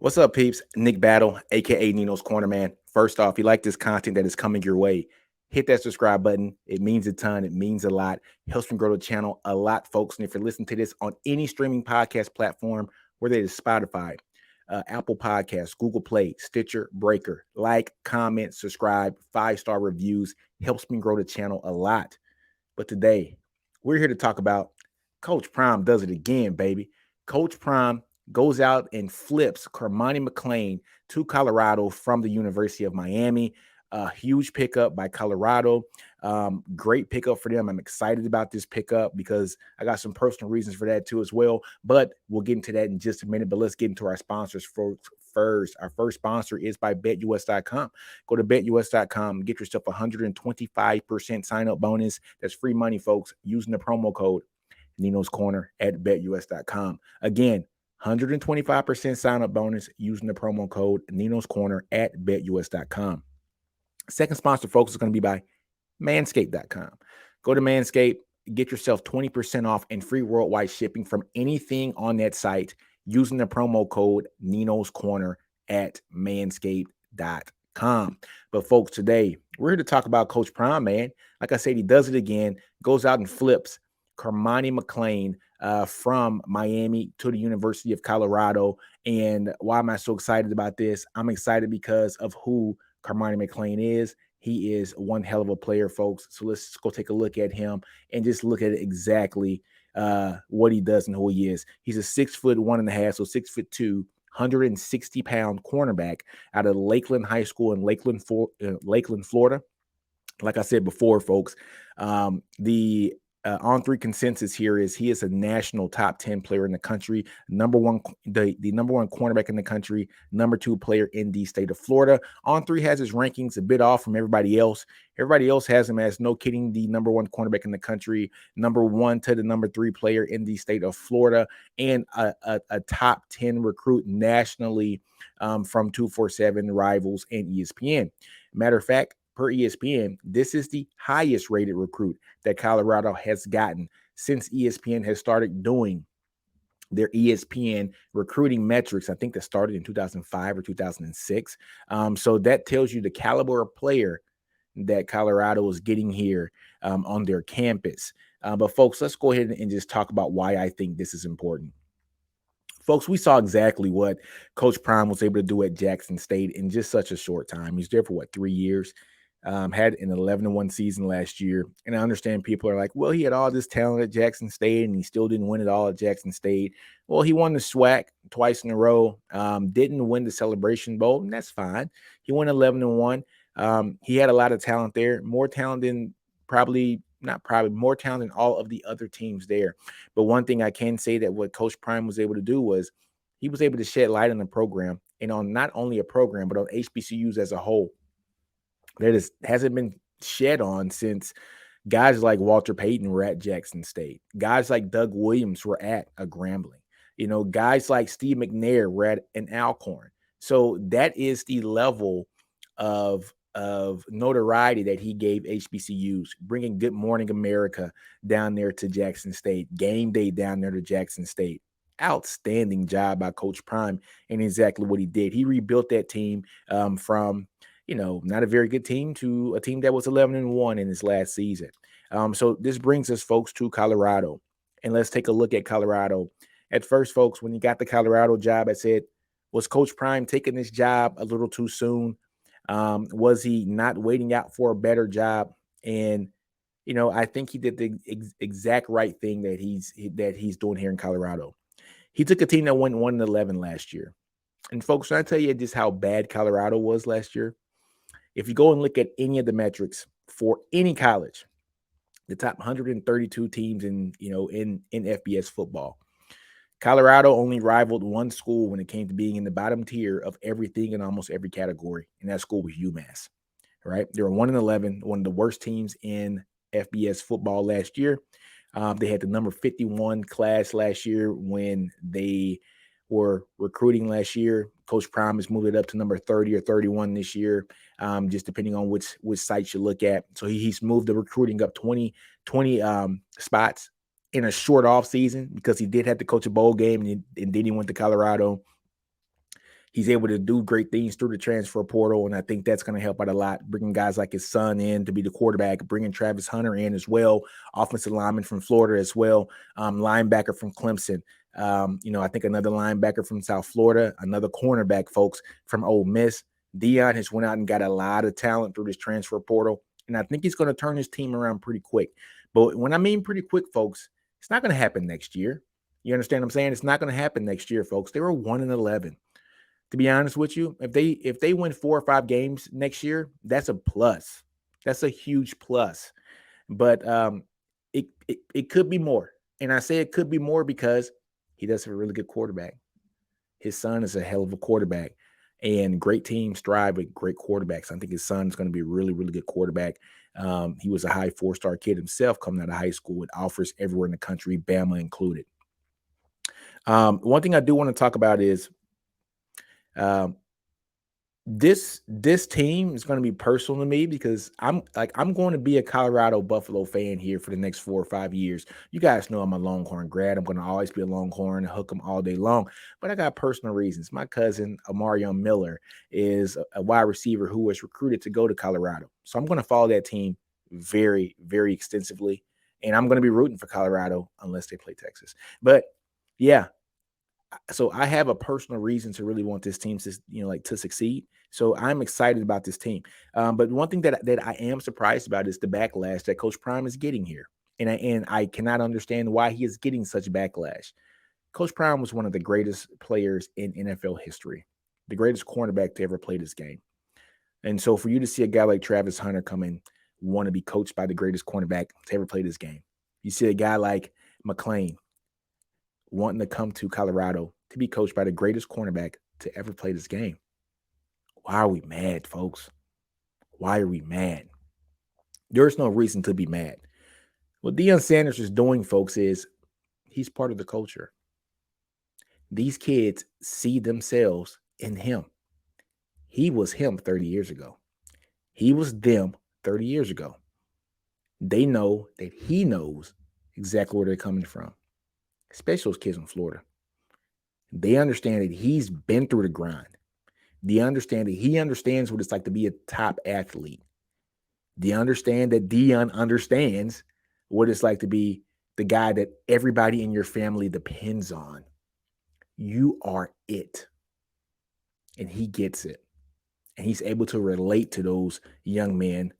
What's up, peeps? Nick Battle, aka NinosCorner, man. First off, if you like this content that is coming your way, hit that subscribe button. It means a ton. It means a lot. Helps me grow the channel a lot, folks. And if you're listening to this on any streaming podcast platform, whether it is Spotify, Apple Podcasts, Google Play, Stitcher, Breaker, like, comment, subscribe, 5-star reviews helps me grow the channel a lot. But today, we're here to talk about Coach Prime does it again, baby. Coach Prime goes out and flips Cormani McClain to Colorado from the University of Miami. A huge pickup by Colorado. Great pickup for them. I'm excited about this pickup because I got some personal reasons for that too as well. But we'll get into that in just a minute. But let's get into our sponsors first. Our first sponsor is by BetUS.com. Go to BetUS.com, get yourself a 125% sign-up bonus. That's free money, folks, using the promo code NinosCorner at BetUS.com. Again, 125% sign-up bonus using the promo code NinosCorner at BetUS.com. Second sponsor, folks, is going to be by Manscaped.com. Go to Manscaped, get yourself 20% off and free worldwide shipping from anything on that site using the promo code NinosCorner at Manscaped.com. But folks, today we're here to talk about Coach Prime, man. Like I said, he does it again, goes out and flips Cormani McClain from Miami to the University of Colorado. And why am I so excited about this? I'm excited because of who Cormani McClain is. He is one hell of a player, folks. So let's go take a look at him and just look at exactly what he does and who he is. He's a 6'1.5", so 6'2", 160-pound cornerback out of Lakeland High School in Lakeland, Florida. Like I said before, folks, the on-3 consensus here is he is a national top 10 player in the country, the number one cornerback in the country, number 2 player in the state of Florida. On-3 has his rankings a bit off from everybody else. Everybody else has him as, no kidding, the number 1 cornerback in the country, number 1 to the number 3 player in the state of Florida, and a top 10 recruit nationally from 247, Rivals, and ESPN. Matter of fact, per ESPN, this is the highest rated recruit that Colorado has gotten since ESPN has started doing their ESPN recruiting metrics. I think that started in 2005 or 2006. So that tells you the caliber of player that Colorado is getting here on their campus. But folks, let's go ahead and just talk about why I think this is important. Folks, we saw exactly what Coach Prime was able to do at Jackson State in just such a short time. He's there for 3 years. Had an 11-1 season last year. And I understand people are like, well, he had all this talent at Jackson State and he still didn't win it all at Jackson State. Well, he won the SWAC twice in a row, didn't win the Celebration Bowl, and that's fine. He won 11-1. He had a lot of talent there, more talent than more talent than all of the other teams there. But one thing I can say that what Coach Prime was able to do was he was able to shed light on the program and on not only a program, but on HBCUs as a whole. That hasn't been shed on since guys like Walter Payton were at Jackson State. Guys like Doug Williams were at a Grambling. Guys like Steve McNair were at an Alcorn. So that is the level of notoriety that he gave HBCUs, bringing Good Morning America down there to Jackson State, Game Day down there to Jackson State. Outstanding job by Coach Prime and exactly what he did. He rebuilt that team from not a very good team to a team that was 11-1 in his last season. So this brings us, folks, to Colorado. And let's take a look at Colorado. At first, folks, when you got the Colorado job, I said, was Coach Prime taking this job a little too soon? Was he not waiting out for a better job? And, I think he did the exact right thing that he's doing here in Colorado. He took a team that went 1-11 last year. And, folks, when I tell you just how bad Colorado was last year, if you go and look at any of the metrics for any college, the top 132 teams in FBS football, Colorado only rivaled one school when it came to being in the bottom tier of everything in almost every category, and that school was UMass. Right? They were 1-11, one of the worst teams in FBS football last year. They had the number 51 class last year when they were recruiting last year. Coach Prime has moved it up to number 30 or 31 this year, just depending on which sites you look at. So he's moved the recruiting up 20 spots in a short off season because he did have to coach a bowl game and then he went to Colorado. He's able to do great things through the transfer portal, and I think that's going to help out a lot. Bringing guys like his son in to be the quarterback, bringing Travis Hunter in as well, offensive lineman from Florida as well, linebacker from Clemson. I think another linebacker from South Florida, another cornerback, folks, from Ole Miss. Dion has went out and got a lot of talent through this transfer portal, and I think he's going to turn his team around pretty quick. But when I mean pretty quick, folks, it's not going to happen next year. You understand what I'm saying? It's not going to happen next year, folks. They were 1-11. To be honest with you, if they win 4 or 5 games next year, that's a plus. That's a huge plus. But it could be more. And I say it could be more because he does have a really good quarterback. His son is a hell of a quarterback. And great teams thrive with great quarterbacks. I think his son is going to be a really, really good quarterback. He was a high 4-star kid himself coming out of high school with offers everywhere in the country, Bama included. One thing I do want to talk about is this team is going to be personal to me because I'm going to be a Colorado Buffalo fan here for the next 4 or 5 years. You guys know I'm a Longhorn grad. I'm going to always be a Longhorn, hook them all day long. But I got personal reasons. My cousin Amarion Miller is a wide receiver who was recruited to go to Colorado, so I'm going to follow that team very, very extensively, and I'm going to be rooting for Colorado unless they play Texas. But yeah. So I have a personal reason to really want this team to succeed. So I'm excited about this team. But one thing that I am surprised about is the backlash that Coach Prime is getting here. And I cannot understand why he is getting such backlash. Coach Prime was one of the greatest players in NFL history, the greatest cornerback to ever play this game. And so for you to see a guy like Travis Hunter come in, want to be coached by the greatest cornerback to ever play this game. You see a guy like McClain wanting to come to Colorado to be coached by the greatest cornerback to ever play this game. Why are we mad, folks? Why are we mad? There's no reason to be mad. What Deion Sanders is doing, folks, is he's part of the culture. These kids see themselves in him. He was him 30 years ago. He was them 30 years ago. They know that he knows exactly where they're coming from, especially those kids in Florida. They understand that he's been through the grind. They understand that he understands what it's like to be a top athlete. They understand that Deion understands what it's like to be the guy that everybody in your family depends on. You are it. And he gets it. And he's able to relate to those young men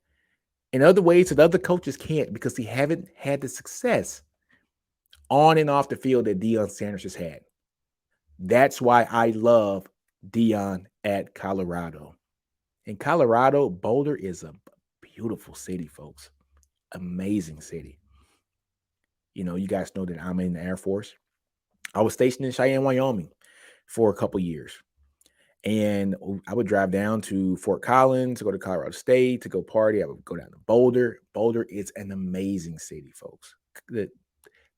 in other ways that other coaches can't because they haven't had the success on and off the field that Deion Sanders has had. That's why I love Deion at Colorado. In Colorado, Boulder is a beautiful city, folks. Amazing city. You guys know that I'm in the Air Force. I was stationed in Cheyenne, Wyoming for a couple years. And I would drive down to Fort Collins to go to Colorado State to go party. I would go down to Boulder. Boulder is an amazing city, folks. The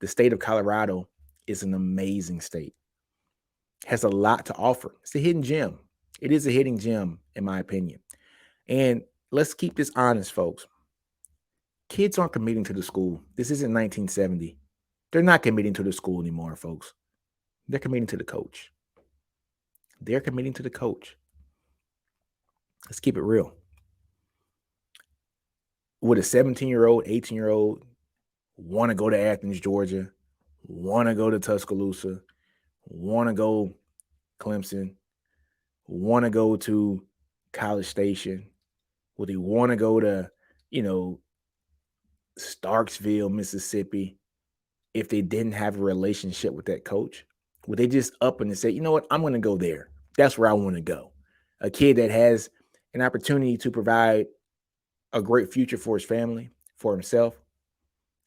state of Colorado is an amazing state. Has a lot to offer. It's a hidden gem. It is a hidden gem, in my opinion. And let's keep this honest, folks. Kids aren't committing to the school. This isn't 1970. They're not committing to the school anymore, folks. They're committing to the coach. They're committing to the coach. Let's keep it real. Would a 17-year-old, 18-year-old want to go to Athens, Georgia, want to go to Tuscaloosa, want to go Clemson, want to go to College Station? Would they want to go to, Starksville, Mississippi, if they didn't have a relationship with that coach? Would they just up and say, you know what, I'm going to go there. That's where I want to go. A kid that has an opportunity to provide a great future for his family, for himself.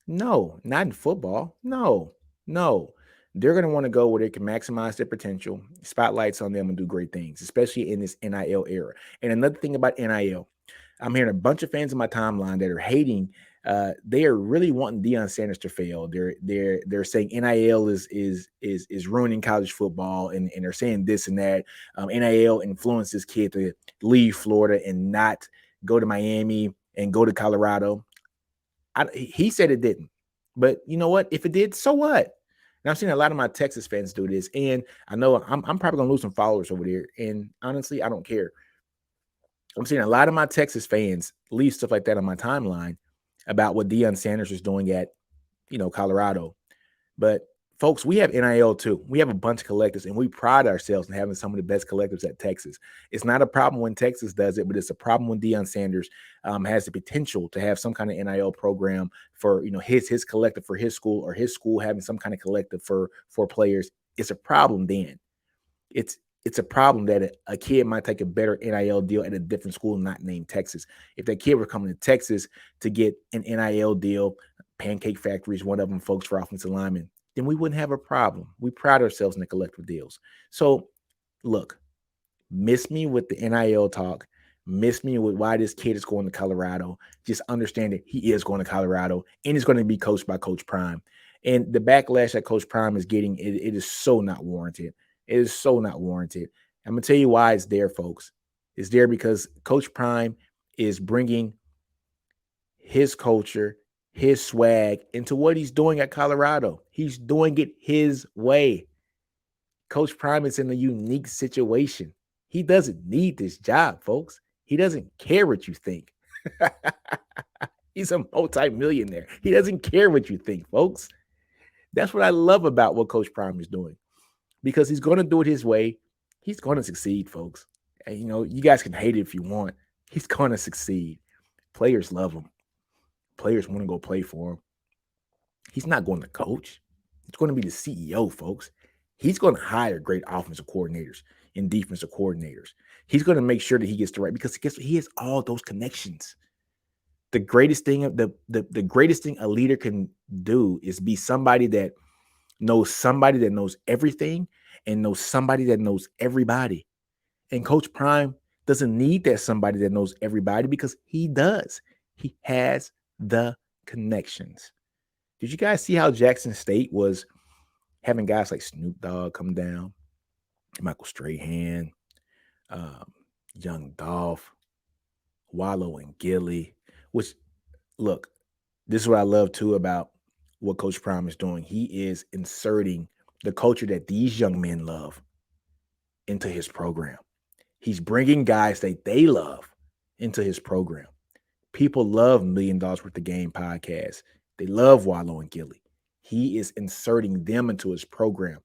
No, not in football. No. They're going to want to go where they can maximize their potential, spotlights on them, and do great things, especially in this NIL era. And another thing about NIL, I'm hearing a bunch of fans in my timeline that are hating. They are really wanting Deion Sanders to fail. They're saying NIL is ruining college football, and they're saying this and that. NIL influenced this kid to leave Florida and not go to Miami and go to Colorado. He said it didn't, but you know what? If it did, so what? And I've seen a lot of my Texas fans do this, and I know I'm probably gonna lose some followers over there. And honestly, I don't care. I'm seeing a lot of my Texas fans leave stuff like that on my timeline about what Deion Sanders is doing at, Colorado. But folks, we have NIL too. We have a bunch of collectives, and we pride ourselves in having some of the best collectives at Texas. It's not a problem when Texas does it, but it's a problem when Deion Sanders has the potential to have some kind of NIL program for his collective for his school, or his school having some kind of collective for players. It's a problem then. It's a problem that a kid might take a better NIL deal at a different school not named Texas. If that kid were coming to Texas to get an NIL deal, Pancake Factory is one of them, folks, for offensive linemen, then we wouldn't have a problem. We pride ourselves in the collective deals. So, look, miss me with the NIL talk. Miss me with why this kid is going to Colorado. Just understand that he is going to Colorado, and he's going to be coached by Coach Prime. And the backlash that Coach Prime is getting, it is so not warranted. It is so not warranted. I'm going to tell you why it's there, folks. It's there because Coach Prime is bringing his culture, his swag into what he's doing at Colorado. He's doing it his way. Coach Prime is in a unique situation. He doesn't need this job, folks. He doesn't care what you think. He's a multi-millionaire. He doesn't care what you think, folks. That's what I love about what Coach Prime is doing, because he's going to do it his way. He's going to succeed, folks. And, you guys can hate it if you want. He's going to succeed. Players love him. Players want to go play for him. He's not going to coach. He's going to be the CEO, folks. He's going to hire great offensive coordinators and defensive coordinators. He's going to make sure that he gets the right, because he has all those connections. The greatest thing the greatest thing a leader can do is be somebody that knows everything and knows somebody that knows everybody. And Coach Prime doesn't need that somebody that knows everybody, because he does. He has the connections. Did you guys see how Jackson State was having guys like Snoop Dogg come down, Michael Strahan, Young Dolph, Wallow and Gilly? Which, look, this is what I love too about what Coach Prime is doing. He is inserting the culture that these young men love into his program. He's bringing guys that they love into his program. People love $1 Million Worth of Game podcast. They love Wallow and Gilly. He is inserting them into his program.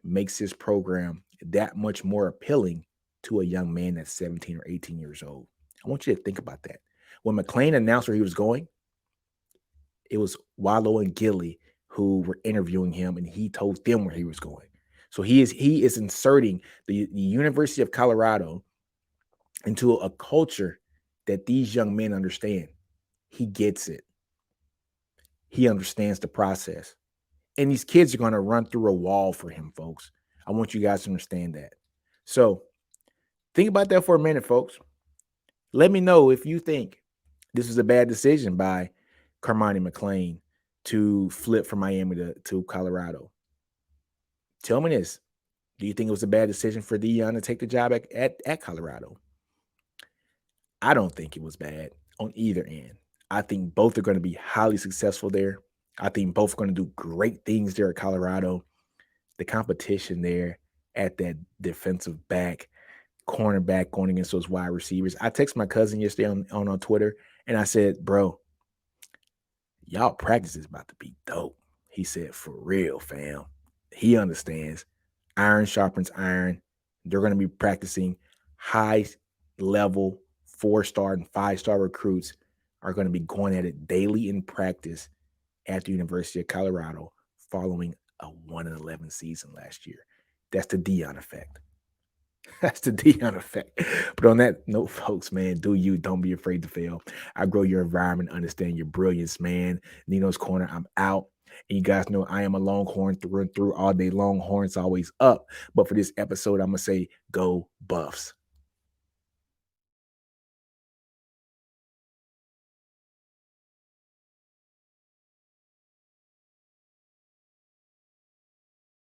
Makes his program that much more appealing to a young man that's 17 or 18 years old. I want you to think about that. When McClain announced where he was going, it was Wallow and Gilly who were interviewing him, and he told them where he was going. So he is inserting the University of Colorado into a culture that these young men understand. He gets it. He understands the process. And these kids are going to run through a wall for him, folks. I want you guys to understand that. So think about that for a minute, folks. Let me know if you think this was a bad decision by Cormani McClain to flip from Miami to Colorado. Tell me this. Do you think it was a bad decision for Deion to take the job at Colorado? I don't think it was bad on either end. I think both are going to be highly successful there. I think both are going to do great things there at Colorado. The competition there at that defensive back, cornerback going against those wide receivers. I texted my cousin yesterday on Twitter, and I said, bro, y'all practice is about to be dope. He said, for real, fam. He understands. Iron sharpens iron. They're going to be practicing high-level 4-star and 5-star recruits are going to be going at it daily in practice at the University of Colorado following a 1-11 season last year. That's the Deion effect. That's the Deion effect. But on that note, folks, man, don't be afraid to fail. Outgrow your environment, understand your brilliance, man. NinosCorner, I'm out. And you guys know I am a Longhorn through and through all day. Longhorns always up. But for this episode, I'm going to say go Buffs.